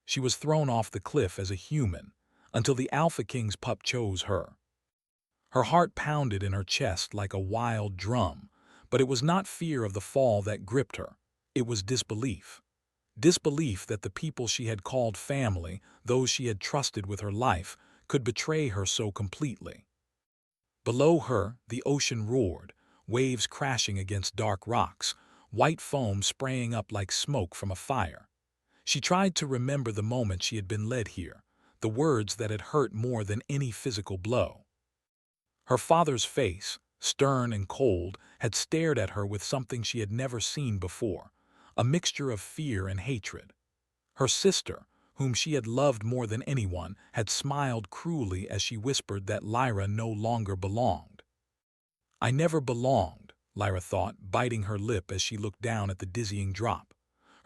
She was thrown off the cliff as a human, until the Alpha King's pup chose her. Her heart pounded in her chest like a wild drum, but it was not fear of the fall that gripped her. It was disbelief. Disbelief that the people she had called family, those she had trusted with her life, could betray her so completely. Below her, the ocean roared, waves crashing against dark rocks, white foam spraying up like smoke from a fire. She tried to remember the moment she had been led here, the words that had hurt more than any physical blow. Her father's face, stern and cold, had stared at her with something she had never seen before, a mixture of fear and hatred. Her sister, whom she had loved more than anyone, had smiled cruelly as she whispered that Lyra no longer belonged. I never belonged, Lyra thought, biting her lip as she looked down at the dizzying drop.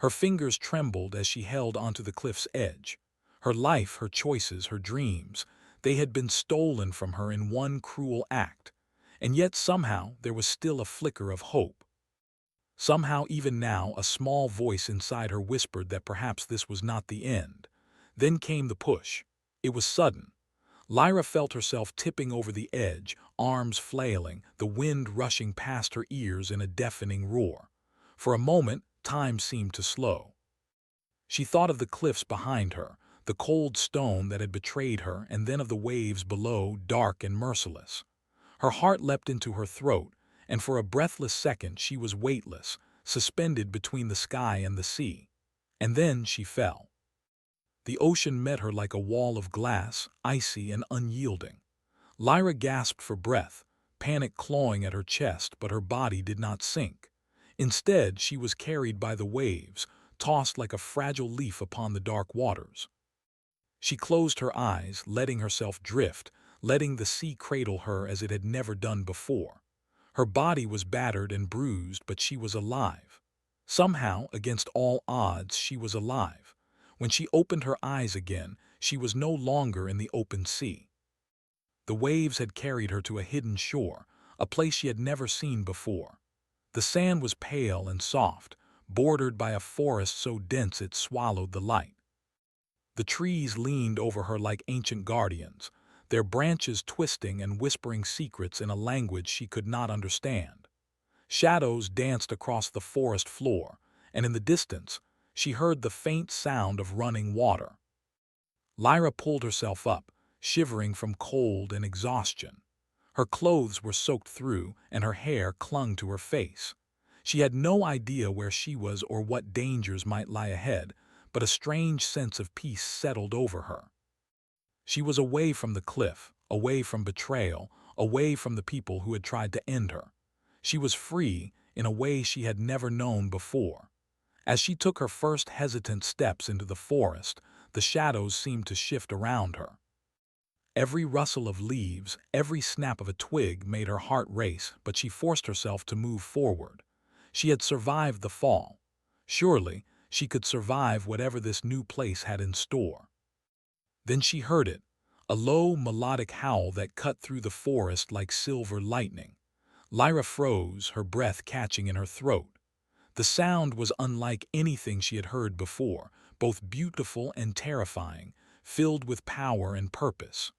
Her fingers trembled as she held onto the cliff's edge. Her life, her choices, her dreams, they had been stolen from her in one cruel act, and yet somehow there was still a flicker of hope. Somehow even now a small voice inside her whispered that perhaps this was not the end. Then came the push. It was sudden. Lyra felt herself tipping over the edge, arms flailing, the wind rushing past her ears in a deafening roar. For a moment, time seemed to slow. She thought of the cliffs behind her, the cold stone that had betrayed her, and then of the waves below, dark and merciless. Her heart leapt into her throat, and for a breathless second she was weightless, suspended between the sky and the sea. And then she fell. The ocean met her like a wall of glass, icy and unyielding. Lyra gasped for breath, panic clawing at her chest, but her body did not sink. Instead, she was carried by the waves, tossed like a fragile leaf upon the dark waters. She closed her eyes, letting herself drift, letting the sea cradle her as it had never done before. Her body was battered and bruised, but she was alive. Somehow, against all odds, she was alive. When she opened her eyes again, she was no longer in the open sea. The waves had carried her to a hidden shore, a place she had never seen before. The sand was pale and soft, bordered by a forest so dense it swallowed the light. The trees leaned over her like ancient guardians, their branches twisting and whispering secrets in a language she could not understand. Shadows danced across the forest floor, and in the distance, she heard the faint sound of running water. Lyra pulled herself up, shivering from cold and exhaustion. Her clothes were soaked through, and her hair clung to her face. She had no idea where she was or what dangers might lie ahead, but a strange sense of peace settled over her. She was away from the cliff, away from betrayal, away from the people who had tried to end her. She was free in a way she had never known before. As she took her first hesitant steps into the forest, the shadows seemed to shift around her. Every rustle of leaves, every snap of a twig made her heart race, but she forced herself to move forward. She had survived the fall. Surely, she could survive whatever this new place had in store. Then she heard it, a low, melodic howl that cut through the forest like silver lightning. Lyra froze, her breath catching in her throat. The sound was unlike anything she had heard before, both beautiful and terrifying, filled with power and purpose.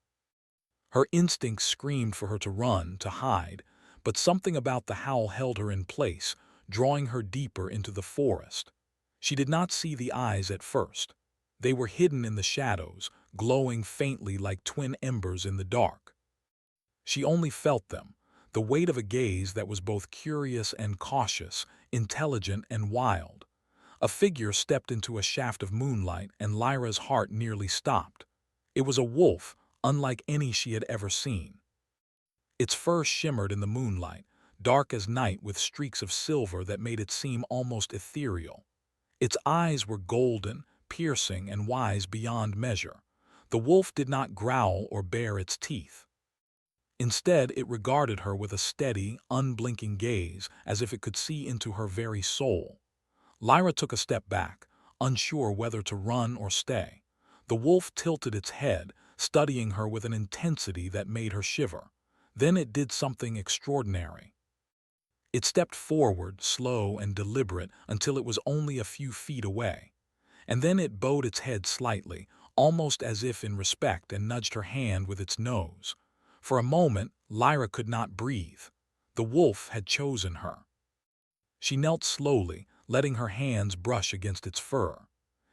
Her instincts screamed for her to run, to hide, but something about the howl held her in place, drawing her deeper into the forest. She did not see the eyes at first. They were hidden in the shadows, glowing faintly like twin embers in the dark. She only felt them, the weight of a gaze that was both curious and cautious, intelligent and wild. A figure stepped into a shaft of moonlight, and Lyra's heart nearly stopped. It was a wolf, unlike any she had ever seen. Its fur shimmered in the moonlight, dark as night with streaks of silver that made it seem almost ethereal. Its eyes were golden, piercing, and wise beyond measure. The wolf did not growl or bare its teeth. Instead, it regarded her with a steady, unblinking gaze, as if it could see into her very soul. Lyra took a step back, unsure whether to run or stay. The wolf tilted its head, studying her with an intensity that made her shiver. Then it did something extraordinary. It stepped forward, slow and deliberate, until it was only a few feet away. and then it bowed its head slightly, almost as if in respect, and nudged her hand with its nose. For a moment, Lyra could not breathe. The wolf had chosen her. She knelt slowly, letting her hands brush against its fur.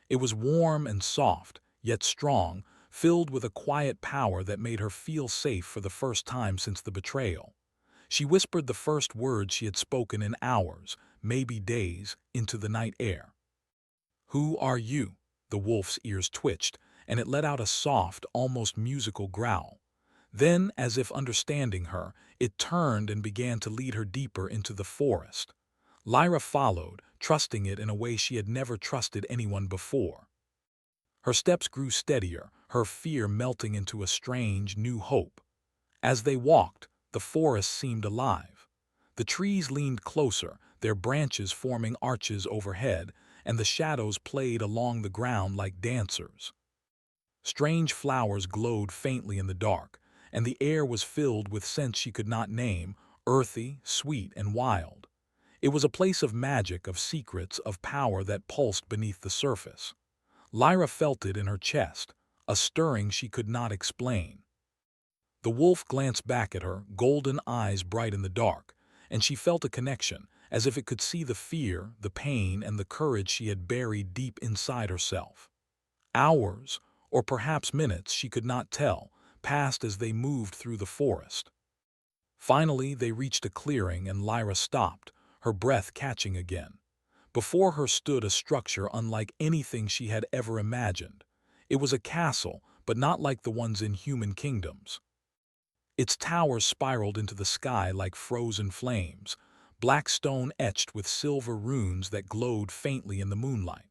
It was warm and soft, yet strong, filled with a quiet power that made her feel safe for the first time since the betrayal. She whispered the first words she had spoken in hours, maybe days, into the night air. "Who are you?" The wolf's ears twitched, and it let out a soft, almost musical growl. Then, as if understanding her, it turned and began to lead her deeper into the forest. Lyra followed, trusting it in a way she had never trusted anyone before. Her steps grew steadier, her fear melting into a strange, new hope. As they walked, the forest seemed alive. The trees leaned closer, their branches forming arches overhead, and the shadows played along the ground like dancers. Strange flowers glowed faintly in the dark, and the air was filled with scents she could not name, earthy, sweet, and wild. It was a place of magic, of secrets, of power that pulsed beneath the surface. Lyra felt it in her chest, a stirring she could not explain. The wolf glanced back at her, golden eyes bright in the dark, and she felt a connection, as if it could see the fear, the pain, and the courage she had buried deep inside herself. Hours, or perhaps minutes, she could not tell, passed as they moved through the forest. Finally, they reached a clearing, and Lyra stopped, her breath catching again. Before her stood a structure unlike anything she had ever imagined. It was a castle, but not like the ones in human kingdoms. Its towers spiraled into the sky like frozen flames, black stone etched with silver runes that glowed faintly in the moonlight.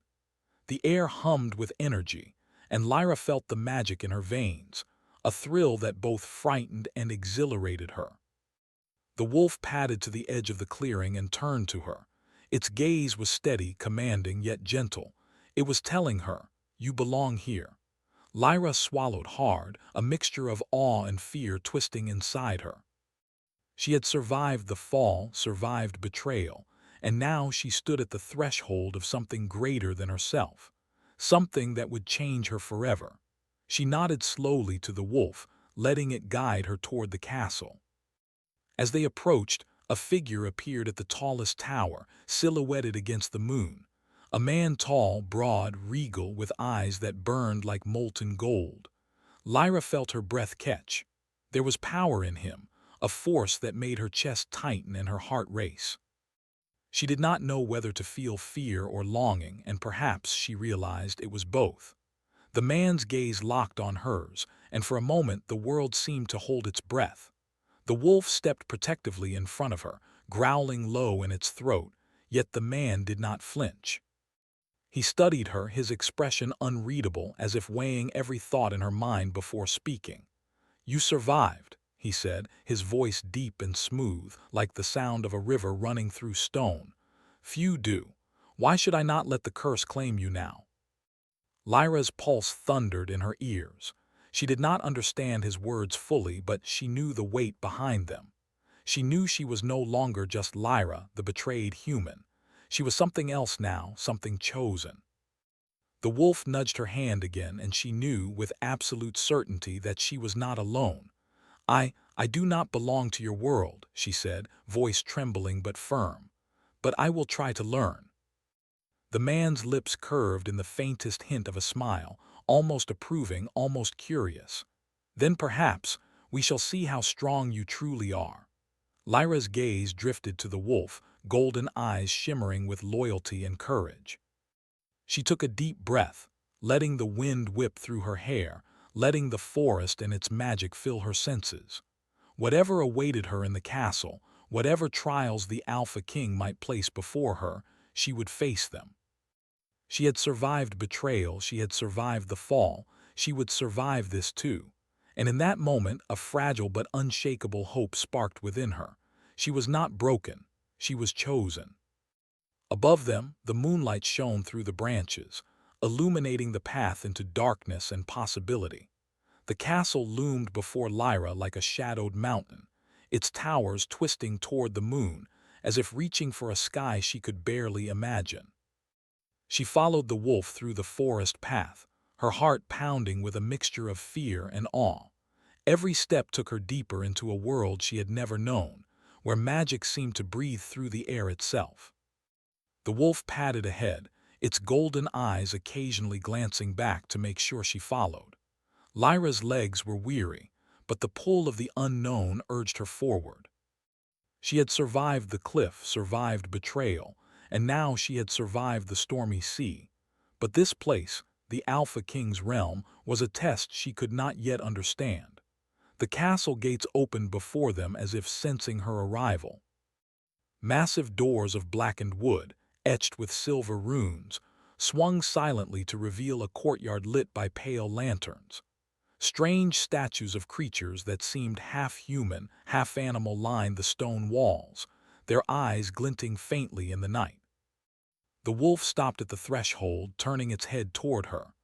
The air hummed with energy, and Lyra felt the magic in her veins, a thrill that both frightened and exhilarated her. The wolf padded to the edge of the clearing and turned to her. Its gaze was steady, commanding, yet gentle. It was telling her, "You belong here." Lyra swallowed hard, a mixture of awe and fear twisting inside her. She had survived the fall, survived betrayal, and now she stood at the threshold of something greater than herself, something that would change her forever. She nodded slowly to the wolf, letting it guide her toward the castle. As they approached, a figure appeared at the tallest tower, silhouetted against the moon. A man tall, broad, regal, with eyes that burned like molten gold. Lyra felt her breath catch. There was power in him, a force that made her chest tighten and her heart race. She did not know whether to feel fear or longing, and perhaps she realized it was both. The man's gaze locked on hers, and for a moment the world seemed to hold its breath. The wolf stepped protectively in front of her, growling low in its throat, yet the man did not flinch. He studied her, his expression unreadable, as if weighing every thought in her mind before speaking. "You survived," he said, his voice deep and smooth, like the sound of a river running through stone. "Few do. Why should I not let the curse claim you now?" Lyra's pulse thundered in her ears. She did not understand his words fully, but she knew the weight behind them. She knew she was no longer just Lyra, the betrayed human. She was something else now, something chosen. The wolf nudged her hand again, and she knew with absolute certainty that she was not alone. I do not belong to your world," she said, voice trembling but firm. "But I will try to learn." The man's lips curved in the faintest hint of a smile, almost approving, almost curious. "Then perhaps we shall see how strong you truly are." Lyra's gaze drifted to the wolf, golden eyes shimmering with loyalty and courage. She took a deep breath, letting the wind whip through her hair, letting the forest and its magic fill her senses. Whatever awaited her in the castle, whatever trials the Alpha King might place before her, she would face them. She had survived betrayal, she had survived the fall, she would survive this too. And in that moment, a fragile but unshakable hope sparked within her. She was not broken, she was chosen. Above them, the moonlight shone through the branches, illuminating the path into darkness and possibility. The castle loomed before Lyra like a shadowed mountain, its towers twisting toward the moon, as if reaching for a sky she could barely imagine. She followed the wolf through the forest path, her heart pounding with a mixture of fear and awe. Every step took her deeper into a world she had never known, where magic seemed to breathe through the air itself. The wolf padded ahead, its golden eyes occasionally glancing back to make sure she followed. Lyra's legs were weary, but the pull of the unknown urged her forward. She had survived the cliff, survived betrayal, and now she had survived the stormy sea. But this place, the Alpha King's realm, was a test she could not yet understand. The castle gates opened before them as if sensing her arrival. Massive doors of blackened wood, etched with silver runes, swung silently to reveal a courtyard lit by pale lanterns. Strange statues of creatures that seemed half-human, half-animal lined the stone walls, their eyes glinting faintly in the night. The wolf stopped at the threshold, turning its head toward her.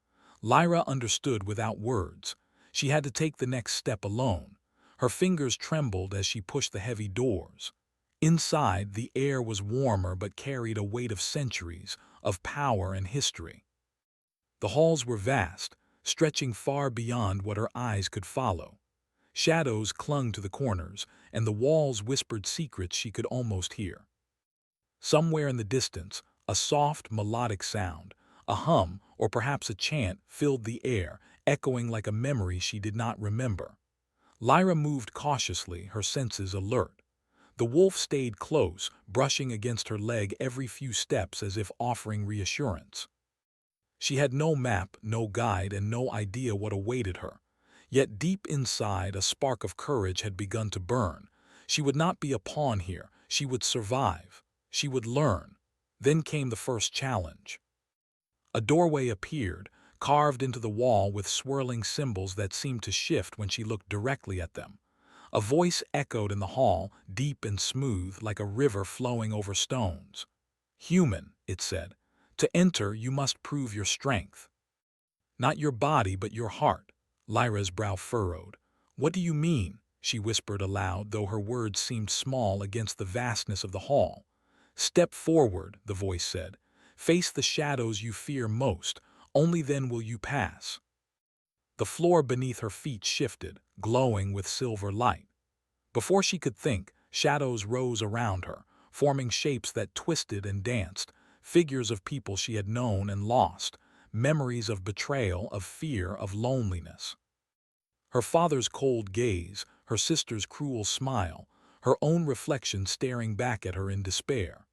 Lyra understood without words. She had to take the next step alone. Her fingers trembled as she pushed the heavy doors. Inside, the air was warmer but carried a weight of centuries, of power and history. The halls were vast, stretching far beyond what her eyes could follow. Shadows clung to the corners, and the walls whispered secrets she could almost hear. Somewhere in the distance, a soft, melodic sound, a hum or perhaps a chant, filled the air, echoing like a memory she did not remember. Lyra moved cautiously, her senses alert. The wolf stayed close, brushing against her leg every few steps as if offering reassurance. She had no map, no guide, and no idea what awaited her. Yet deep inside, a spark of courage had begun to burn. She would not be a pawn here. She would survive. She would learn. Then came the first challenge. A doorway appeared, carved into the wall with swirling symbols that seemed to shift when she looked directly at them. A voice echoed in the hall, deep and smooth, like a river flowing over stones. "Human," it said. "To enter, you must prove your strength. Not your body, but your heart." Lyra's brow furrowed. "What do you mean?" she whispered aloud, though her words seemed small against the vastness of the hall. "Step forward," the voice said. "Face the shadows you fear most. Only then will you pass." The floor beneath her feet shifted, glowing with silver light. Before she could think, shadows rose around her, forming shapes that twisted and danced, figures of people she had known and lost, memories of betrayal, of fear, of loneliness. Her father's cold gaze, her sister's cruel smile, her own reflection staring back at her in despair.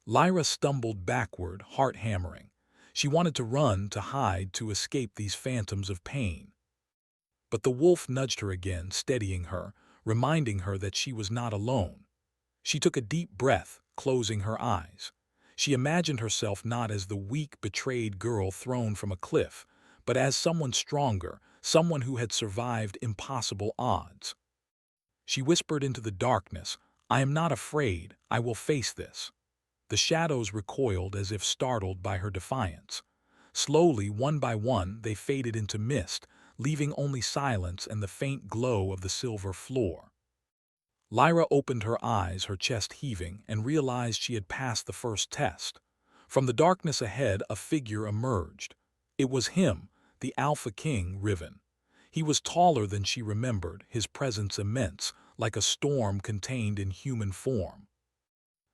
Lyra stumbled backward, heart hammering. She wanted to run, to hide, to escape these phantoms of pain. But the wolf nudged her again, steadying her, reminding her that she was not alone. She took a deep breath, closing her eyes. She imagined herself not as the weak, betrayed girl thrown from a cliff, but as someone stronger, someone who had survived impossible odds. She whispered into the darkness, "I am not afraid, I will face this." The shadows recoiled as if startled by her defiance. Slowly, one by one, they faded into mist, leaving only silence and the faint glow of the silver floor. Lyra opened her eyes, her chest heaving, and realized she had passed the first test. From the darkness ahead, a figure emerged. It was him, the Alpha King, Riven. He was taller than she remembered, his presence immense, like a storm contained in human form.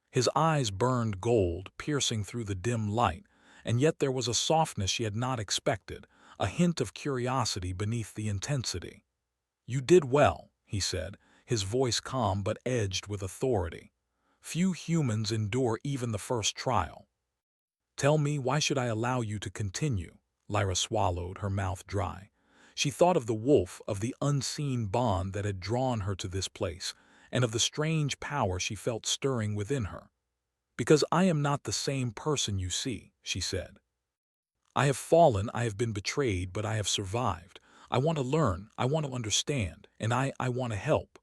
His eyes burned gold, piercing through the dim light, and yet there was a softness she had not expected, a hint of curiosity beneath the intensity. "You did well," he said, his voice calm but edged with authority. "Few humans endure even the first trial. Tell me, why should I allow you to continue?" Lyra swallowed, her mouth dry. She thought of the wolf, of the unseen bond that had drawn her to this place, and of the strange power she felt stirring within her. "Because I am not the same person you see," she said. "I have fallen, I have been betrayed, but I have survived. I want to learn, I want to understand, and I want to help."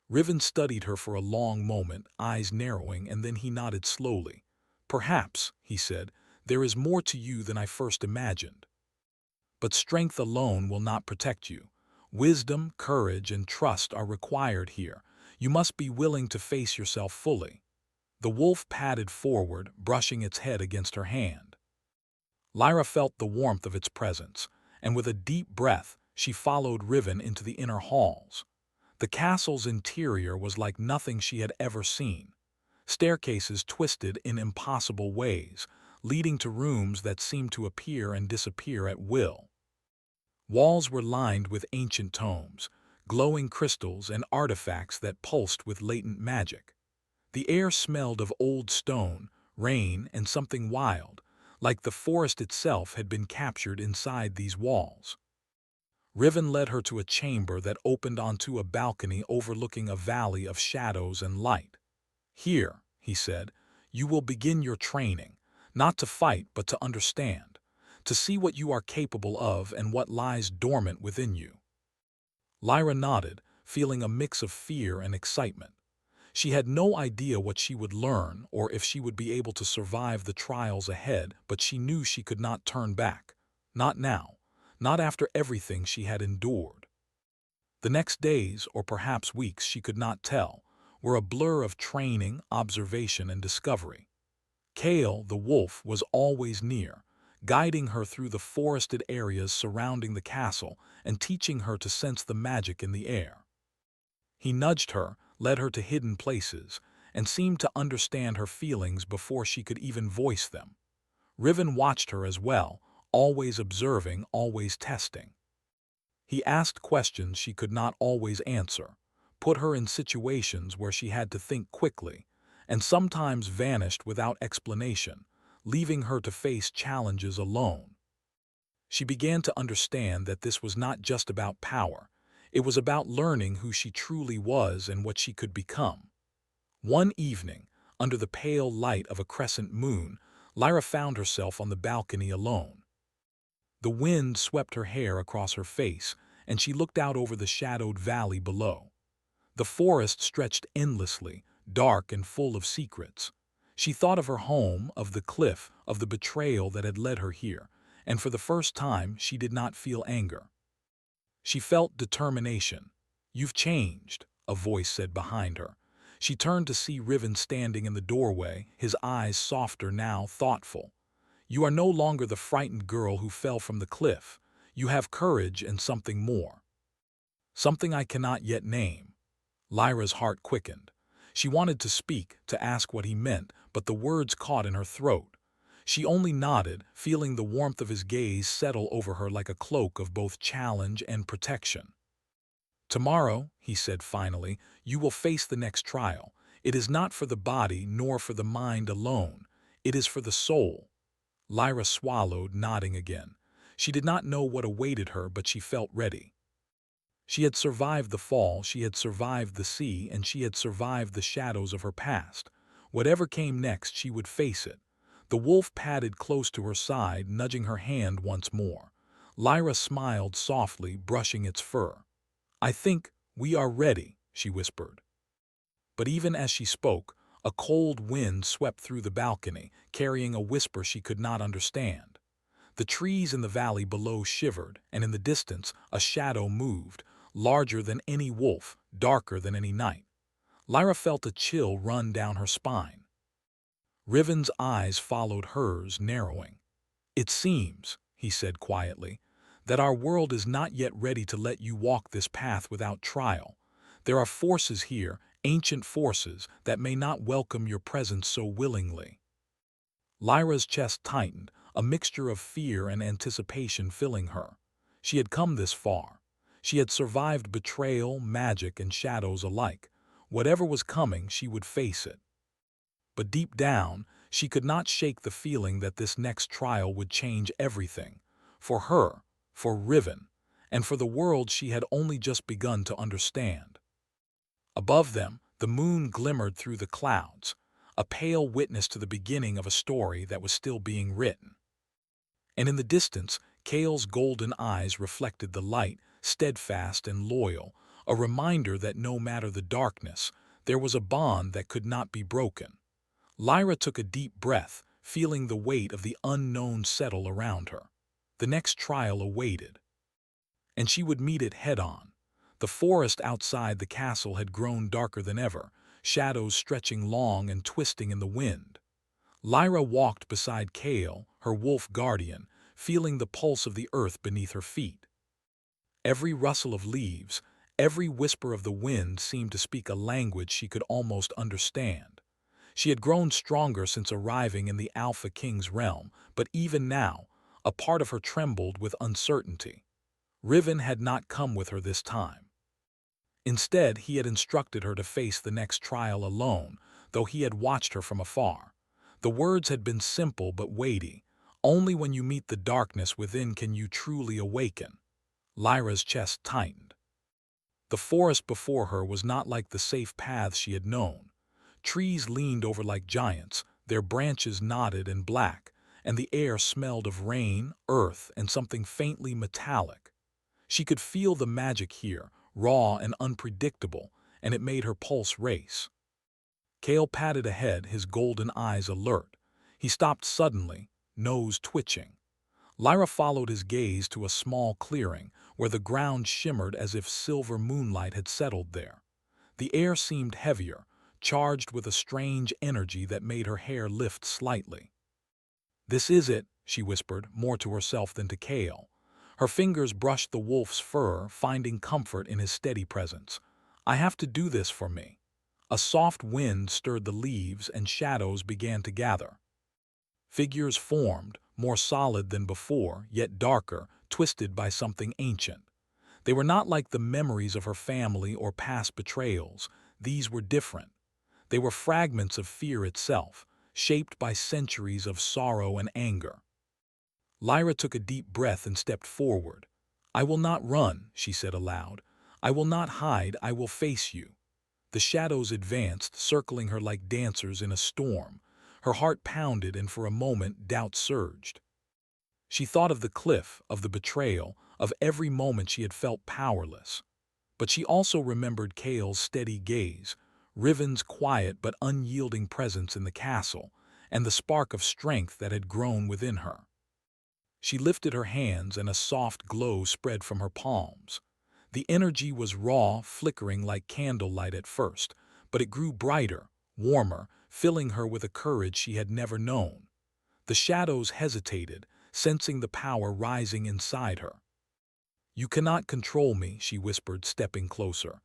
Riven studied her for a long moment, eyes narrowing, and then he nodded slowly. "Perhaps," he said, "there is more to you than I first imagined. But strength alone will not protect you. Wisdom, courage, and trust are required here. You must be willing to face yourself fully." The wolf padded forward, brushing its head against her hand. Lyra felt the warmth of its presence, and with a deep breath, she followed Riven into the inner halls. The castle's interior was like nothing she had ever seen. Staircases twisted in impossible ways, leading to rooms that seemed to appear and disappear at will. Walls were lined with ancient tomes, glowing crystals and artifacts that pulsed with latent magic. The air smelled of old stone, rain, and something wild, like the forest itself had been captured inside these walls. Riven led her to a chamber that opened onto a balcony overlooking a valley of shadows and light. "Here," he said, "you will begin your training, not to fight but to understand, to see what you are capable of and what lies dormant within you." Lyra nodded, feeling a mix of fear and excitement. She had no idea what she would learn or if she would be able to survive the trials ahead, but she knew she could not turn back. Not now, not after everything she had endured. The next days, or perhaps weeks, she could not tell, were a blur of training, observation, and discovery. Kale, the wolf, was always near, guiding her through the forested areas surrounding the castle and teaching her to sense the magic in the air. He nudged her, led her to hidden places, and seemed to understand her feelings before she could even voice them. Riven watched her as well, always observing, always testing. He asked questions she could not always answer, put her in situations where she had to think quickly, and sometimes vanished without explanation, leaving her to face challenges alone. She began to understand that this was not just about power. It was about learning who she truly was and what she could become. One evening, under the pale light of a crescent moon, Lyra found herself on the balcony alone. The wind swept her hair across her face, and she looked out over the shadowed valley below. The forest stretched endlessly, dark and full of secrets. She thought of her home, of the cliff, of the betrayal that had led her here, and for the first time she did not feel anger. She felt determination. "You've changed," a voice said behind her. She turned to see Riven standing in the doorway, his eyes softer now, thoughtful. "You are no longer the frightened girl who fell from the cliff. You have courage and something more. Something I cannot yet name." Lyra's heart quickened. She wanted to speak, to ask what he meant, but the words caught in her throat. She only nodded, feeling the warmth of his gaze settle over her like a cloak of both challenge and protection. "Tomorrow," he said finally, "you will face the next trial. It is not for the body nor for the mind alone. It is for the soul." Lyra swallowed, nodding again. She did not know what awaited her, but she felt ready. She had survived the fall, she had survived the sea, and she had survived the shadows of her past. Whatever came next, she would face it. The wolf padded close to her side, nudging her hand once more. Lyra smiled softly, brushing its fur. "I think we are ready," she whispered. But even as she spoke, a cold wind swept through the balcony, carrying a whisper she could not understand. The trees in the valley below shivered, and in the distance a shadow moved, larger than any wolf, darker than any night. Lyra felt a chill run down her spine. Riven's eyes followed hers, narrowing. "It seems," he said quietly, "that our world is not yet ready to let you walk this path without trial. There are forces here, ancient forces, that may not welcome your presence so willingly." Lyra's chest tightened, a mixture of fear and anticipation filling her. She had come this far. She had survived betrayal, magic, and shadows alike. Whatever was coming, she would face it. But deep down, she could not shake the feeling that this next trial would change everything. For her, for Riven, and for the world she had only just begun to understand. Above them, the moon glimmered through the clouds, a pale witness to the beginning of a story that was still being written. And in the distance, Kale's golden eyes reflected the light, steadfast and loyal, a reminder that no matter the darkness, there was a bond that could not be broken. Lyra took a deep breath, feeling the weight of the unknown settle around her. The next trial awaited, and she would meet it head-on. The forest outside the castle had grown darker than ever, shadows stretching long and twisting in the wind. Lyra walked beside Kale, her wolf guardian, feeling the pulse of the earth beneath her feet. Every rustle of leaves, every whisper of the wind seemed to speak a language she could almost understand. She had grown stronger since arriving in the Alpha King's realm, but even now, a part of her trembled with uncertainty. Riven had not come with her this time. Instead, he had instructed her to face the next trial alone, though he had watched her from afar. The words had been simple but weighty. Only when you meet the darkness within can you truly awaken. Lyra's chest tightened. The forest before her was not like the safe paths she had known. Trees leaned over like giants, their branches knotted and black, and the air smelled of rain, earth, and something faintly metallic. She could feel the magic here, raw and unpredictable, and it made her pulse race. Kale padded ahead, his golden eyes alert. He stopped suddenly, nose twitching. Lyra followed his gaze to a small clearing, where the ground shimmered as if silver moonlight had settled there. The air seemed heavier, charged with a strange energy that made her hair lift slightly. "This is it," she whispered, more to herself than to Kale. Her fingers brushed the wolf's fur, finding comfort in his steady presence. "I have to do this for me." A soft wind stirred the leaves and shadows began to gather. Figures formed, more solid than before, yet darker, twisted by something ancient. They were not like the memories of her family or past betrayals. These were different. They were fragments of fear itself, shaped by centuries of sorrow and anger. Lyra took a deep breath and stepped forward. "I will not run," she said aloud. "I will not hide, I will face you." The shadows advanced, circling her like dancers in a storm. Her heart pounded, and for a moment doubt surged. She thought of the cliff, of the betrayal, of every moment she had felt powerless. But she also remembered Kale's steady gaze, Riven's quiet but unyielding presence in the castle, and the spark of strength that had grown within her. She lifted her hands, and a soft glow spread from her palms. The energy was raw, flickering like candlelight at first, but it grew brighter, warmer, filling her with a courage she had never known. The shadows hesitated, sensing the power rising inside her. "You cannot control me," she whispered, stepping closer.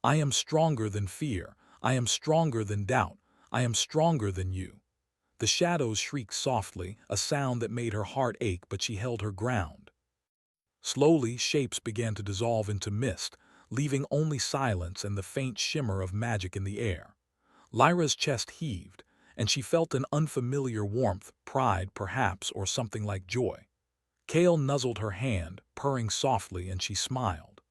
"I am stronger than fear. I am stronger than doubt. I am stronger than you." The shadows shrieked softly, a sound that made her heart ache, but she held her ground. Slowly, shapes began to dissolve into mist, leaving only silence and the faint shimmer of magic in the air. Lyra's chest heaved, and she felt an unfamiliar warmth, pride perhaps, or something like joy. Kale nuzzled her hand, purring softly, and she smiled.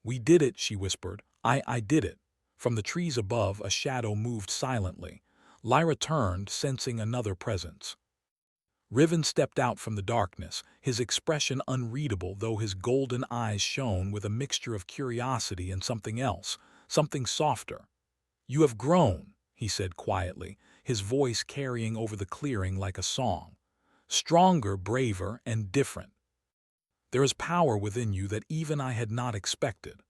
"We did it," she whispered. I did it." From the trees above, a shadow moved silently. Lyra turned, sensing another presence. Riven stepped out from the darkness, his expression unreadable, though his golden eyes shone with a mixture of curiosity and something else, something softer. "You have grown," he said quietly, his voice carrying over the clearing like a song. "Stronger, braver, and different. There is power within you that even I had not expected."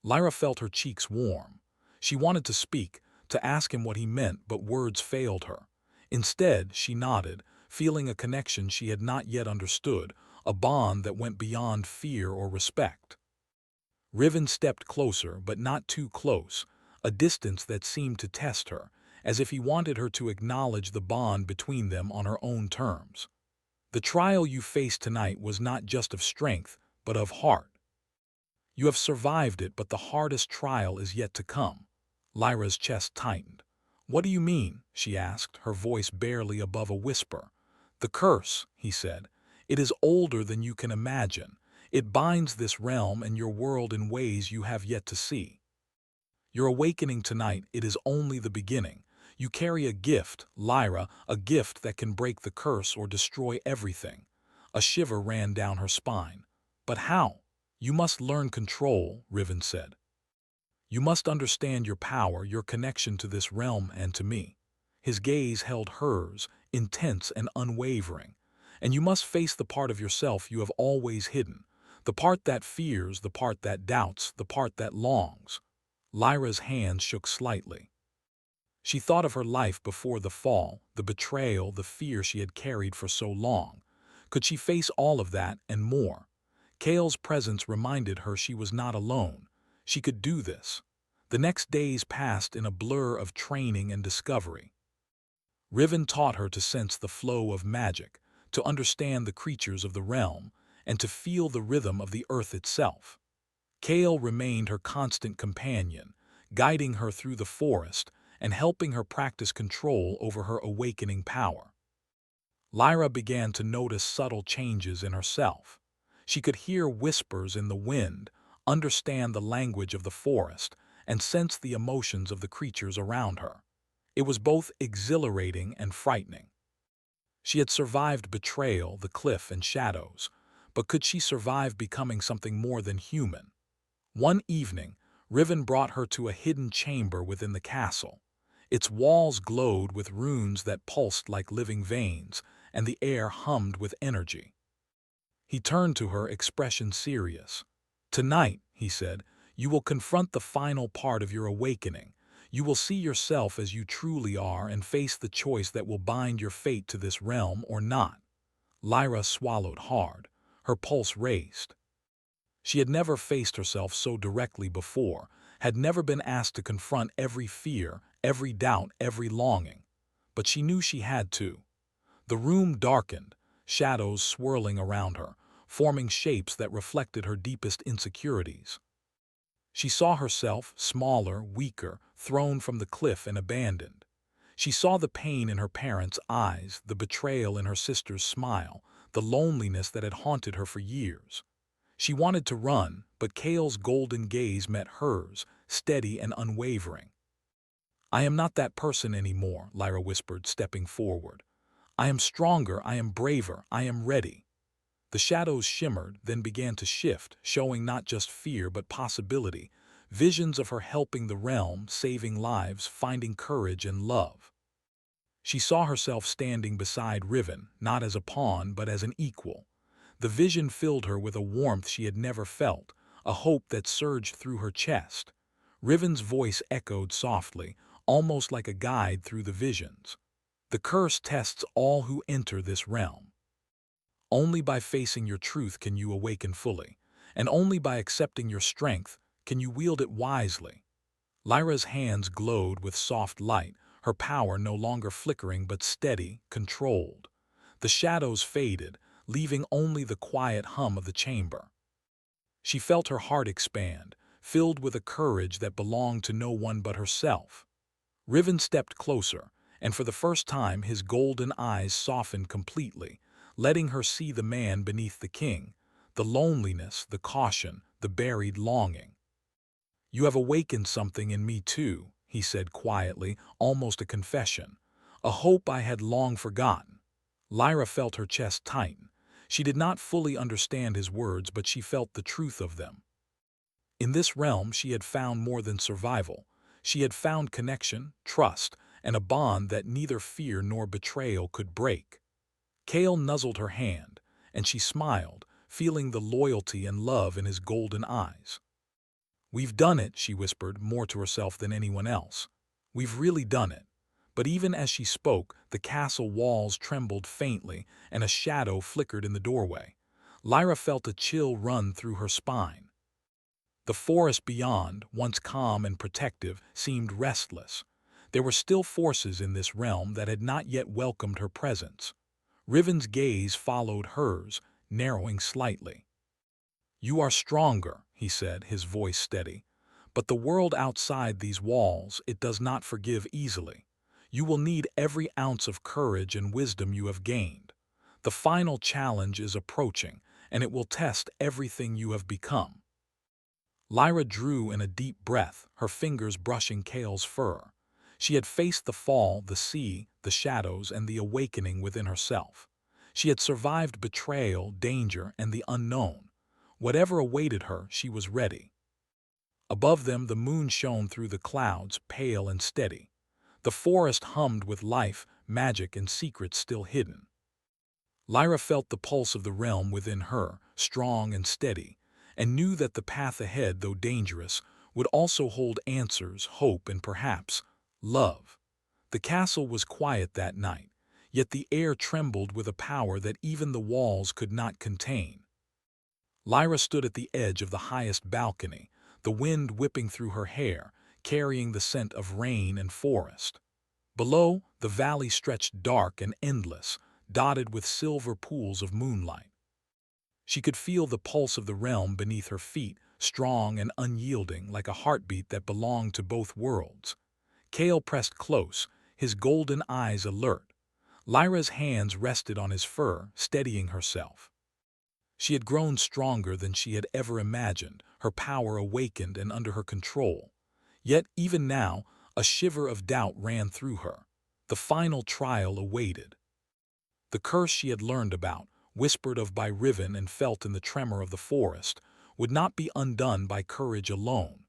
Lyra felt her cheeks warm. She wanted to speak, to ask him what he meant, but words failed her. Instead, she nodded, feeling a connection she had not yet understood, a bond that went beyond fear or respect. Riven stepped closer, but not too close, a distance that seemed to test her, as if he wanted her to acknowledge the bond between them on her own terms. "The trial you faced tonight was not just of strength, but of heart. You have survived it, but the hardest trial is yet to come." Lyra's chest tightened. "What do you mean?" she asked, her voice barely above a whisper. "The curse," he said. "It is older than you can imagine. It binds this realm and your world in ways you have yet to see. Your awakening tonight, it is only the beginning. You carry a gift, Lyra, a gift that can break the curse or destroy everything." A shiver ran down her spine. "But how?" "You must learn control," Riven said. "You must understand your power, your connection to this realm and to me." His gaze held hers, intense and unwavering. "And you must face the part of yourself you have always hidden. The part that fears, the part that doubts, the part that longs." Lyra's hand shook slightly. She thought of her life before the fall, the betrayal, the fear she had carried for so long. Could she face all of that and more? Kale's presence reminded her she was not alone. She could do this. The next days passed in a blur of training and discovery. Riven taught her to sense the flow of magic, to understand the creatures of the realm, and to feel the rhythm of the earth itself. Kale remained her constant companion, guiding her through the forest and helping her practice control over her awakening power. Lyra began to notice subtle changes in herself. She could hear whispers in the wind, understand the language of the forest, and sense the emotions of the creatures around her. It was both exhilarating and frightening. She had survived betrayal, the cliff, and shadows, but could she survive becoming something more than human? One evening, Riven brought her to a hidden chamber within the castle. Its walls glowed with runes that pulsed like living veins, and the air hummed with energy. He turned to her, expression serious. "Tonight," he said, "you will confront the final part of your awakening. You will see yourself as you truly are and face the choice that will bind your fate to this realm or not." Lyra swallowed hard. Her pulse raced. She had never faced herself so directly before, had never been asked to confront every fear, every doubt, every longing. But she knew she had to. The room darkened, shadows swirling around her, forming shapes that reflected her deepest insecurities. She saw herself, smaller, weaker, thrown from the cliff and abandoned. She saw the pain in her parents' eyes, the betrayal in her sister's smile, the loneliness that had haunted her for years. She wanted to run, but Kale's golden gaze met hers, steady and unwavering. "I am not that person anymore," Lyra whispered, stepping forward. "I am stronger, I am braver, I am ready." The shadows shimmered, then began to shift, showing not just fear but possibility, visions of her helping the realm, saving lives, finding courage and love. She saw herself standing beside Riven, not as a pawn but as an equal. The vision filled her with a warmth she had never felt, a hope that surged through her chest. Riven's voice echoed softly, almost like a guide through the visions. "The curse tests all who enter this realm. Only by facing your truth can you awaken fully, and only by accepting your strength can you wield it wisely." Lyra's hands glowed with soft light, her power no longer flickering but steady, controlled. The shadows faded, leaving only the quiet hum of the chamber. She felt her heart expand, filled with a courage that belonged to no one but herself. Riven stepped closer, and for the first time his golden eyes softened completely, letting her see the man beneath the king, the loneliness, the caution, the buried longing. "You have awakened something in me too," he said quietly, almost a confession, "a hope I had long forgotten." Lyra felt her chest tighten. She did not fully understand his words, but she felt the truth of them. In this realm she had found more than survival. She had found connection, trust, and a bond that neither fear nor betrayal could break. Kale nuzzled her hand, and she smiled, feeling the loyalty and love in his golden eyes. "We've done it," she whispered, more to herself than anyone else. "We've really done it." But even as she spoke, the castle walls trembled faintly, and a shadow flickered in the doorway. Lyra felt a chill run through her spine. The forest beyond, once calm and protective, seemed restless. There were still forces in this realm that had not yet welcomed her presence. Riven's gaze followed hers, narrowing slightly. "You are stronger," he said, his voice steady. "But the world outside these walls, it does not forgive easily. You will need every ounce of courage and wisdom you have gained. The final challenge is approaching, and it will test everything you have become." Lyra drew in a deep breath, her fingers brushing Kale's fur. She had faced the fall, the sea, the shadows, and the awakening within herself. She had survived betrayal, danger, and the unknown. Whatever awaited her, she was ready. Above them, the moon shone through the clouds, pale and steady. The forest hummed with life, magic, and secrets still hidden. Lyra felt the pulse of the realm within her, strong and steady, and knew that the path ahead, though dangerous, would also hold answers, hope, and perhaps love. The castle was quiet that night, yet the air trembled with a power that even the walls could not contain. Lyra stood at the edge of the highest balcony, the wind whipping through her hair, carrying the scent of rain and forest. Below, the valley stretched dark and endless, dotted with silver pools of moonlight. She could feel the pulse of the realm beneath her feet, strong and unyielding like a heartbeat that belonged to both worlds. Kale pressed close, his golden eyes alert. Lyra's hands rested on his fur, steadying herself. She had grown stronger than she had ever imagined, her power awakened and under her control. Yet, even now, a shiver of doubt ran through her. The final trial awaited. The curse she had learned about, whispered of by Riven and felt in the tremor of the forest, would not be undone by courage alone.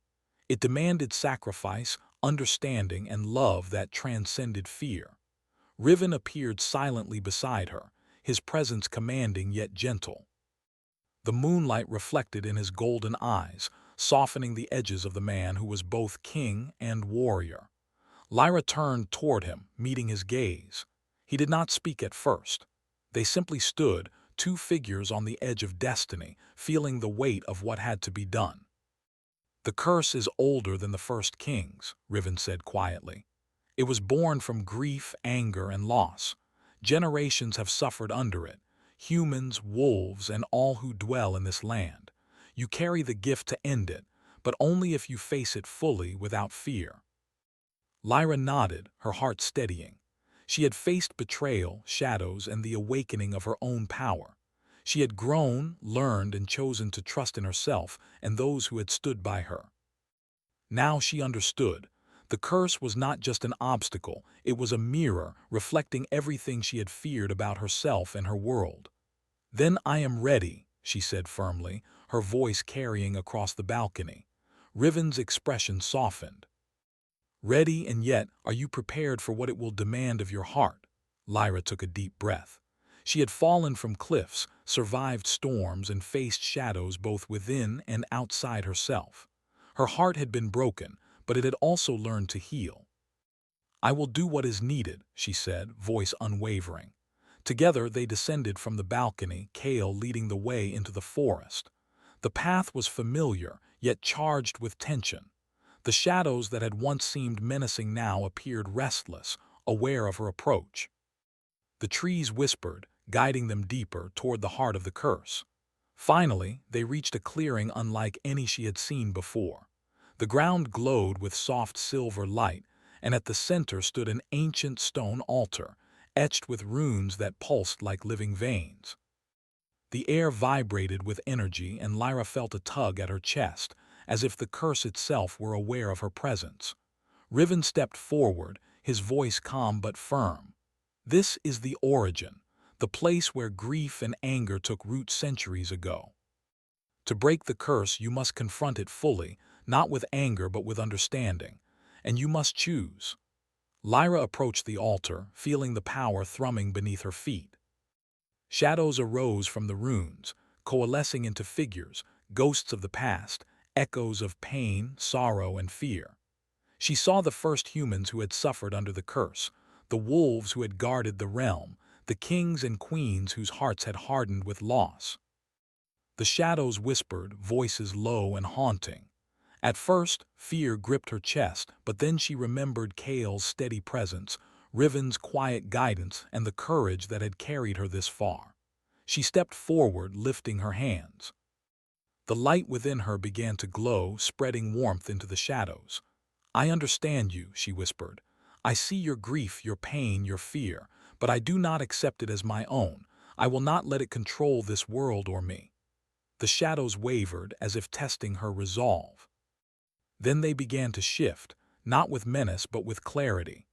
It demanded sacrifice, understanding, and love that transcended fear. Riven appeared silently beside her, his presence commanding yet gentle. The moonlight reflected in his golden eyes, softening the edges of the man who was both king and warrior. Lyra turned toward him, meeting his gaze. He did not speak at first. They simply stood, two figures on the edge of destiny, feeling the weight of what had to be done. "The curse is older than the first kings," Riven said quietly. "It was born from grief, anger, and loss. Generations have suffered under it, humans, wolves, and all who dwell in this land. You carry the gift to end it, but only if you face it fully without fear." Lyra nodded, her heart steadying. She had faced betrayal, shadows, and the awakening of her own power. She had grown, learned, and chosen to trust in herself and those who had stood by her. Now she understood. The curse was not just an obstacle, it was a mirror reflecting everything she had feared about herself and her world. "Then I am ready," she said firmly, her voice carrying across the balcony. Riven's expression softened. "Ready, and yet are you prepared for what it will demand of your heart?" Lyra took a deep breath. She had fallen from cliffs, survived storms, and faced shadows both within and outside herself. Her heart had been broken, but it had also learned to heal. "I will do what is needed," she said, voice unwavering. Together they descended from the balcony, Kale leading the way into the forest. The path was familiar, yet charged with tension. The shadows that had once seemed menacing now appeared restless, aware of her approach. The trees whispered, guiding them deeper toward the heart of the curse. Finally, they reached a clearing unlike any she had seen before. The ground glowed with soft silver light, and at the center stood an ancient stone altar, etched with runes that pulsed like living veins. The air vibrated with energy, and Lyra felt a tug at her chest, as if the curse itself were aware of her presence. Riven stepped forward, his voice calm but firm. "This is the origin, the place where grief and anger took root centuries ago. To break the curse, you must confront it fully, not with anger but with understanding. And you must choose." Lyra approached the altar, feeling the power thrumming beneath her feet. Shadows arose from the runes, coalescing into figures, ghosts of the past, echoes of pain, sorrow, and fear. She saw the first humans who had suffered under the curse, the wolves who had guarded the realm, the kings and queens whose hearts had hardened with loss. The shadows whispered, voices low and haunting. At first, fear gripped her chest, but then she remembered Kale's steady presence, Riven's quiet guidance, and the courage that had carried her this far. She stepped forward, lifting her hands. The light within her began to glow, spreading warmth into the shadows. "I understand you," she whispered. "I see your grief, your pain, your fear, but I do not accept it as my own. I will not let it control this world or me." The shadows wavered, as if testing her resolve. Then they began to shift, not with menace but with clarity.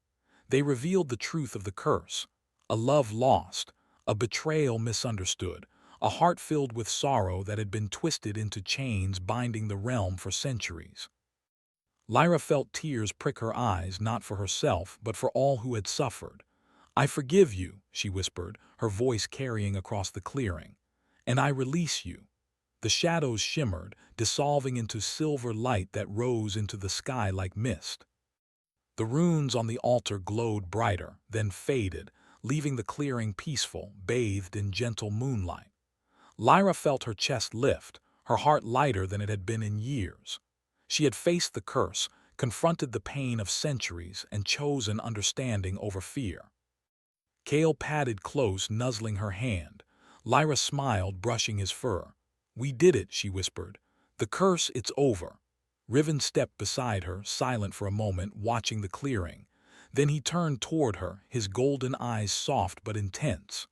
They revealed the truth of the curse, a love lost, a betrayal misunderstood, a heart filled with sorrow that had been twisted into chains binding the realm for centuries. Lyra felt tears prick her eyes, not for herself, but for all who had suffered. "I forgive you," she whispered, her voice carrying across the clearing. "And I release you." The shadows shimmered, dissolving into silver light that rose into the sky like mist. The runes on the altar glowed brighter, then faded, leaving the clearing peaceful, bathed in gentle moonlight. Lyra felt her chest lift, her heart lighter than it had been in years. She had faced the curse, confronted the pain of centuries, and chosen understanding over fear. Kale padded close, nuzzling her hand. Lyra smiled, brushing his fur. "We did it," she whispered. "The curse, it's over." Riven stepped beside her, silent for a moment, watching the clearing. Then he turned toward her, his golden eyes soft but intense.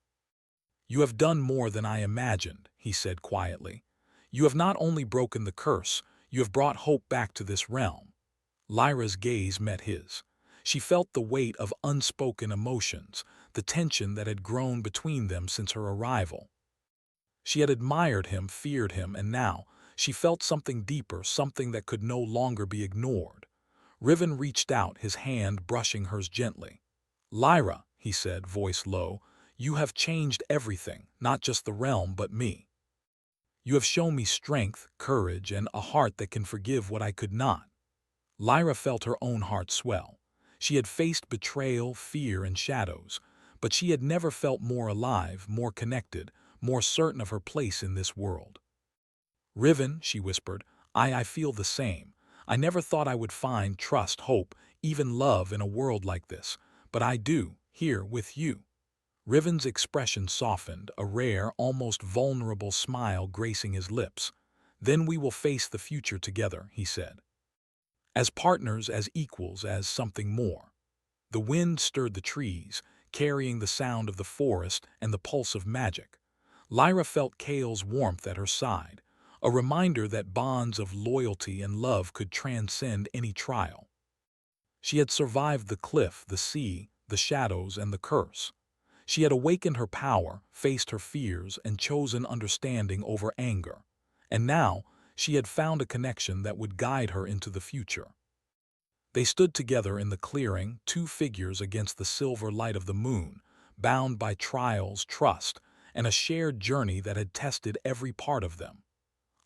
"You have done more than I imagined," he said quietly. "You have not only broken the curse, you have brought hope back to this realm." Lyra's gaze met his. She felt the weight of unspoken emotions, the tension that had grown between them since her arrival. She had admired him, feared him, and now she felt something deeper, something that could no longer be ignored. Riven reached out, his hand brushing hers gently. "Lyra," he said, voice low, "you have changed everything, not just the realm, but me. You have shown me strength, courage, and a heart that can forgive what I could not." Lyra felt her own heart swell. She had faced betrayal, fear, and shadows, but she had never felt more alive, more connected, more certain of her place in this world. "Riven," she whispered, I feel the same. I never thought I would find trust, hope, even love in a world like this, but I do, here with you." Riven's expression softened, a rare, almost vulnerable smile gracing his lips. "Then we will face the future together," he said. "As partners, as equals, as something more." The wind stirred the trees, carrying the sound of the forest and the pulse of magic. Lyra felt Kale's warmth at her side, a reminder that bonds of loyalty and love could transcend any trial. She had survived the cliff, the sea, the shadows, and the curse. She had awakened her power, faced her fears, and chosen understanding over anger. And now, she had found a connection that would guide her into the future. They stood together in the clearing, two figures against the silver light of the moon, bound by trials, trust, and a shared journey that had tested every part of them.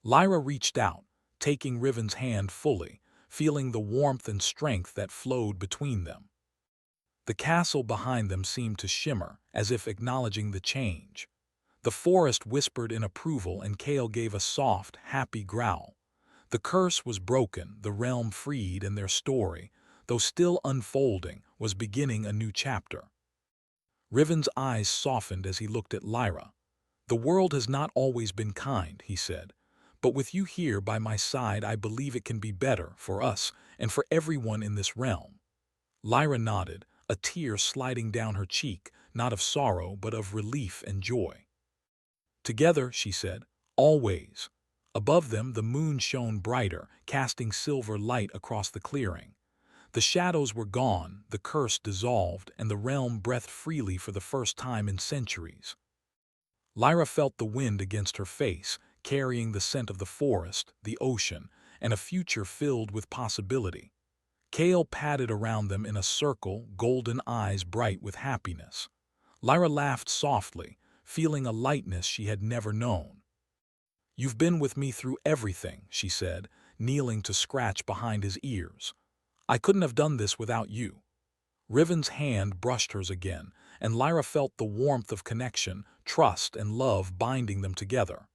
Lyra reached out, taking Riven's hand fully, feeling the warmth and strength that flowed between them. The castle behind them seemed to shimmer, as if acknowledging the change. The forest whispered in approval, and Kale gave a soft, happy growl. The curse was broken, the realm freed, and their story, though still unfolding, was beginning a new chapter. Riven's eyes softened as he looked at Lyra. "The world has not always been kind," he said, "but with you here by my side I believe it can be better, for us, and for everyone in this realm." Lyra nodded, a tear sliding down her cheek, not of sorrow but of relief and joy. "Together," she said, "always." Above them the moon shone brighter, casting silver light across the clearing. The shadows were gone, the curse dissolved, and the realm breathed freely for the first time in centuries. Lyra felt the wind against her face, carrying the scent of the forest, the ocean, and a future filled with possibility. Kale padded around them in a circle, golden eyes bright with happiness. Lyra laughed softly, feeling a lightness she had never known. "You've been with me through everything," she said, kneeling to scratch behind his ears. "I couldn't have done this without you." Riven's hand brushed hers again, and Lyra felt the warmth of connection, trust, and love binding them together.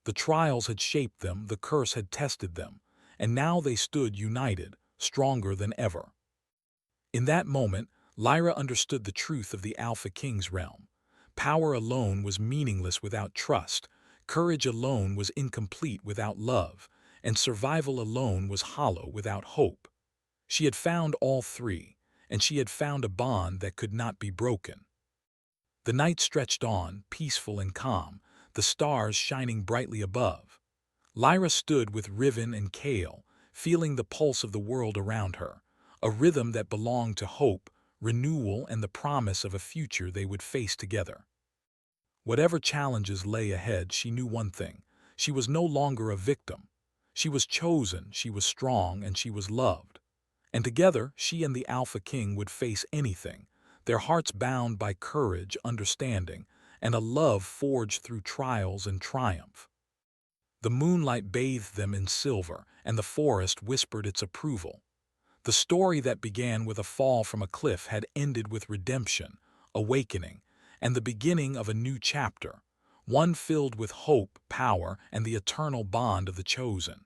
The trials had shaped them, the curse had tested them, and now they stood united, stronger than ever. In that moment, Lyra understood the truth of the Alpha King's realm. Power alone was meaningless without trust, courage alone was incomplete without love, and survival alone was hollow without hope. She had found all three, and she had found a bond that could not be broken. The night stretched on, peaceful and calm, the stars shining brightly above. Lyra stood with Riven and Kale, feeling the pulse of the world around her, a rhythm that belonged to hope, renewal, and the promise of a future they would face together. Whatever challenges lay ahead, she knew one thing: she was no longer a victim. She was chosen, she was strong, and she was loved. And together, she and the Alpha King would face anything, their hearts bound by courage, understanding, and a love forged through trials and triumph. The moonlight bathed them in silver, and the forest whispered its approval. The story that began with a fall from a cliff had ended with redemption, awakening, and the beginning of a new chapter, one filled with hope, power, and the eternal bond of the chosen.